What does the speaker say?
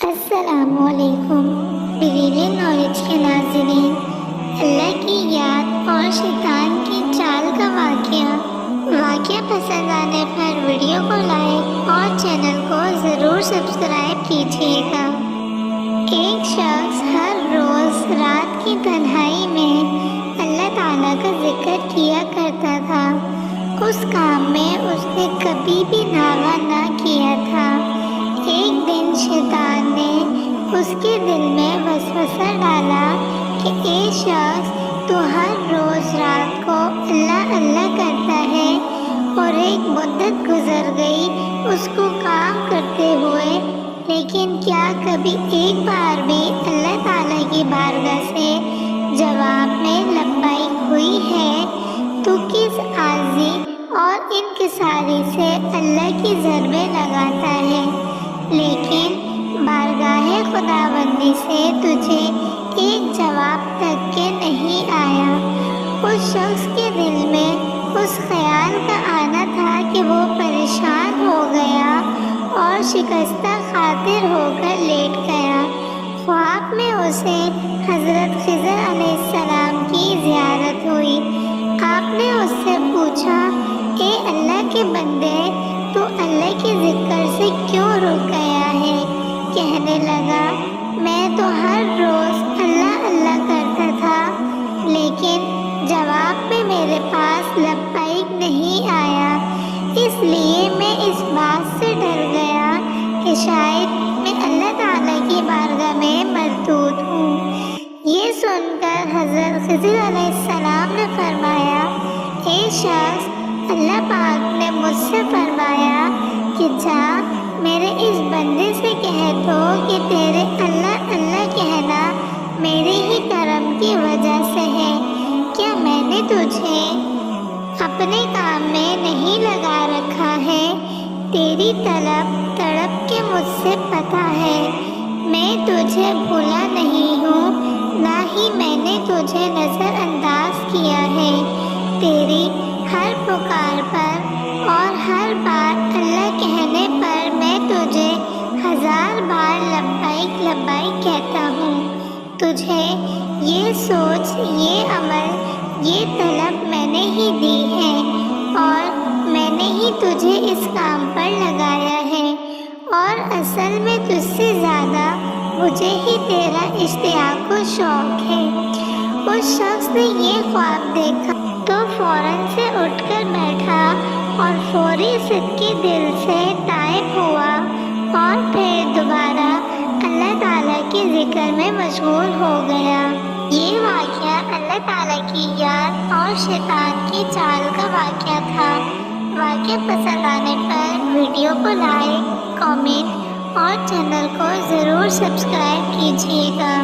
السلام علیکم division knowledge کے ناظرین، اللہ کی یاد اور شیطان کی چال کا واقعہ پسند آنے پر ویڈیو کو لائک اور چینل کو ضرور سبسکرائب کیجیے گا۔ ایک شخص ہر روز رات کی تنہائی میں اللہ تعالیٰ کا ذکر کیا کرتا تھا۔ اس کام میں اس نے کبھی بھی دھاوا نہ کیا تھا۔ ایک دن شیطان نے اس کے دل میں وسوسہ ڈالا کہ اے شخص، تو ہر روز رات کو اللہ اللہ کرتا ہے، اور ایک مدت گزر گئی اس کو کام کرتے ہوئے، لیکن کیا کبھی ایک بار بھی اللہ تعالیٰ کی بارگاہ سے جواب میں لبیک ہوئی ہے؟ تو کس عاجزی اور انکساری سے اللہ کی ضربیں لگاتا ہے، لیکن بارگاہ خداوندی سے تجھے ایک جواب تک کے نہیں آیا۔ اس شخص کے دل میں اس خیال کا آنا تھا کہ وہ پریشان ہو گیا اور شکستہ خاطر ہو کر لیٹ گیا۔ خواب میں اسے حضرت خضر علیہ السلام کی زیارت ہوئی۔ آپ نے اس سے پوچھا، اے اللہ کے بندے، تو اللہ کے ذکر سے کیوں رک گیا ہے؟ کہنے لگا، میں تو ہر روز اللہ اللہ کرتا تھا، لیکن جواب میں میرے پاس لبیک نہیں آیا، اس لیے میں اس بات سے ڈر گیا کہ شاید میں اللہ تعالیٰ کی بارگاہ میں مردود ہوں۔ یہ سن کر حضرت خضر علیہ السلام نے فرمایا، اے شخص، اللہ پاک نے مجھ سے فرمایا کہ جا میرے اس بندے سے کہہ دو کہ تیرے اللہ اللہ کہنا میرے ہی کرم کی وجہ سے ہے۔ کیا میں نے تجھے اپنے کام میں نہیں لگا رکھا ہے؟ تیری طلب تڑپ کے مجھ سے پتہ ہے، میں تجھے بھولا نہیں ہوں، نہ ہی میں نے تجھے نظر انداز کیا ہے۔ تیری ہر پکار پر اور ہر بار اللہ کہنے پر میں تجھے 1000 بار لبیک لبیک کہتا ہوں۔ تجھے یہ سوچ، یہ عمل، یہ طلب میں نے ہی دی ہے، اور میں نے ہی تجھے اس کام پر لگایا ہے، اور اصل میں تجھ سے زیادہ مجھے ہی تیرا اشتیاق و شوق ہے۔ اس شخص نے یہ خواب دیکھا تو فوراً سے اٹھ کر بیٹھا اور فوری صدقے دل سے تائب ہوا، اور پھر دوبارہ اللہ تعالیٰ کے ذکر میں مشغول ہو گیا۔ یہ واقعہ اللہ تعالیٰ کی یاد اور شیطان کی چال کا واقعہ تھا۔ واقعہ پسند آنے پر ویڈیو کو لائک، کامنٹ اور چینل کو ضرور سبسکرائب کیجیے گا۔